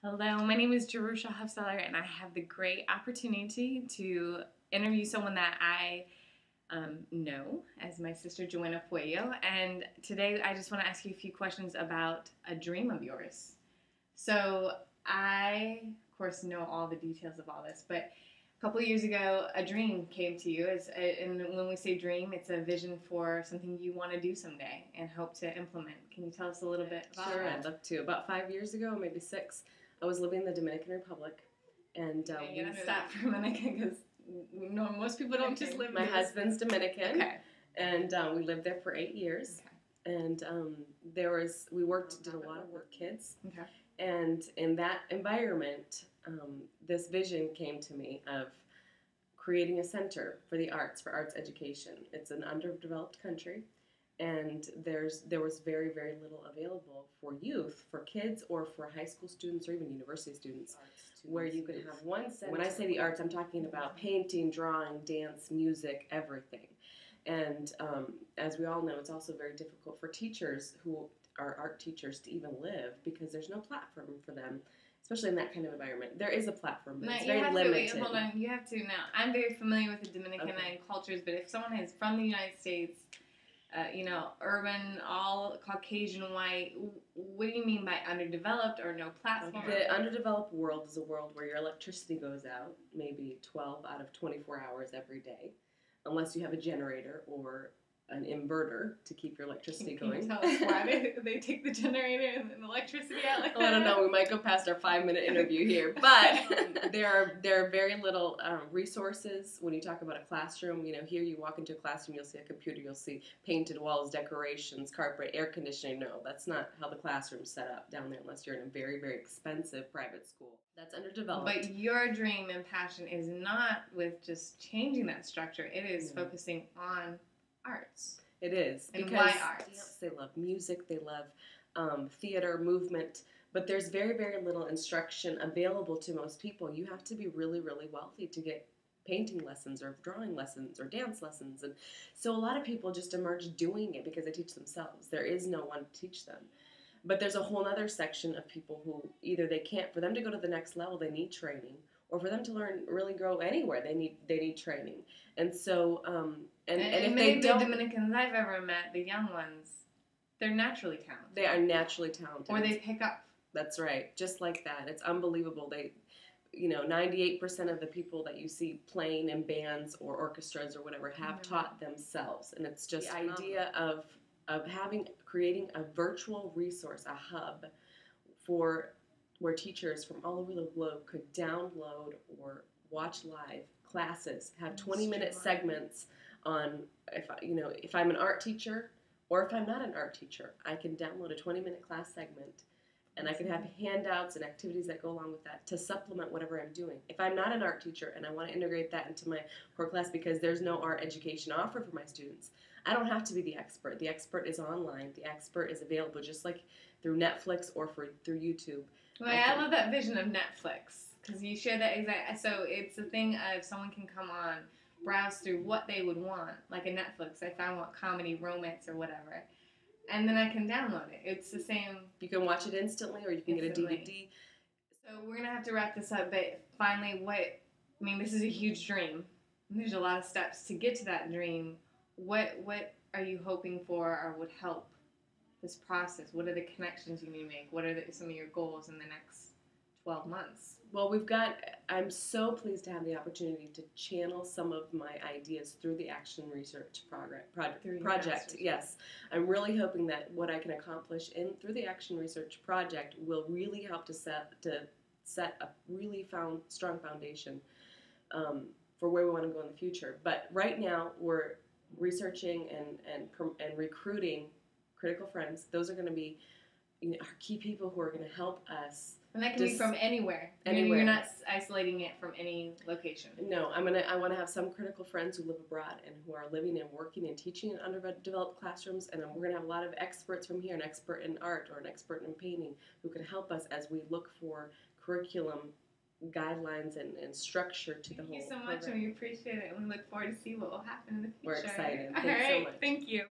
Hello, my name is Jerusha and I have the great opportunity to interview someone that I know as my sister Joanna Puello. And today I just want to ask you a few questions about a dream of yours. So I, of course, know all the details of all this, but a couple of years ago, a dream came to you. And when we say dream, it's a vision for something you want to do someday and hope to implement. Can you tell us a little bit about Sure, that? I'd love to. About 5 years ago, maybe 6, I was living in the Dominican Republic, and You gotta stop for a minute because most people don't just live. My husband's Dominican, Okay. and we lived there for 8 years. Okay. And did a lot of work with kids. Okay. And in that environment, this vision came to me of creating a center for the arts, for arts education. It's an underdeveloped country, and there was very, very little available for youth, for kids, or for high school students, or even university students, where you could have one center. When I say the arts, I'm talking about painting, drawing, dance, music, everything. And as we all know, it's also very difficult for teachers who are art teachers to even live because there's no platform for them, especially in that kind of environment. There is a platform, but it's very limited. Hold on, you have to now. I'm very familiar with the Dominican and cultures, but if someone is from the United States, urban, all Caucasian, white, what do you mean by underdeveloped or no platform? The underdeveloped world is a world where your electricity goes out maybe 12 out of 24 hours every day, unless you have a generator or an inverter to keep your electricity going. Can you tell us why they take the generator and the electricity out like that? I don't know. We might go past our 5-minute interview here, but there are very little resources when you talk about a classroom. Here you walk into a classroom, you'll see a computer, you'll see painted walls, decorations, carpet, air conditioning. No, that's not how the classroom's set up down there unless you're in a very, very expensive private school. That's underdeveloped. But your dream and passion is not with just changing that structure. It is focusing on arts. It is. And because why arts? They love music, they love theater, movement, but there's very, very little instruction available to most people. You have to be really, really wealthy to get painting lessons or drawing lessons or dance lessons. And so a lot of people just emerge doing it because they teach themselves. There is no one to teach them. But there's a whole other section of people who either they can't, for them to go to the next level, they need training. Or for them to learn, really grow anywhere, they need training. And so, and if many they don't, the Dominicans I've ever met, the young ones, they're naturally talented. They are naturally talented. Or they pick up. That's right, just like that. It's unbelievable. 98% of the people that you see playing in bands or orchestras or whatever have taught themselves, and it's just the idea of creating a virtual resource, a hub for where teachers from all over the globe could download or watch live classes, have 20-minute segments on, if I'm an art teacher or if I'm not an art teacher, I can download a 20-minute class segment and I can have handouts and activities that go along with that to supplement whatever I'm doing. If I'm not an art teacher and I want to integrate that into my core class because there's no art education offered for my students, I don't have to be the expert. The expert is online. The expert is available just like through Netflix or through YouTube. Well, I love that vision of Netflix because you share that exact. So it's a thing of someone can come on, browse through what they would want, like a Netflix. If I want comedy, romance, or whatever, and then I can download it. It's the same. You can watch it instantly, or you can get a DVD. So we're gonna have to wrap this up. But finally, this is a huge dream. There's a lot of steps to get to that dream. What are you hoping for, or would help this process? What are the connections you need to make? What are some of your goals in the next 12 months? Well, I'm so pleased to have the opportunity to channel some of my ideas through the Action Research Project. Yes. I'm really hoping that what I can accomplish through the Action Research Project will really help to set a really strong foundation for where we want to go in the future. But right now, we're researching and recruiting critical friends. Those are going to be our key people who are going to help us. And that can be from anywhere. You're not isolating it from any location. No, I want to have some critical friends who live abroad and who are living and working and teaching in underdeveloped classrooms. And then we're going to have a lot of experts from here, an expert in art or an expert in painting, who can help us as we look for curriculum guidelines and structure to the whole program. Thank you so much, and we appreciate it. And we look forward to see what will happen in the future. We're excited. All Thanks right, so much. Thank you.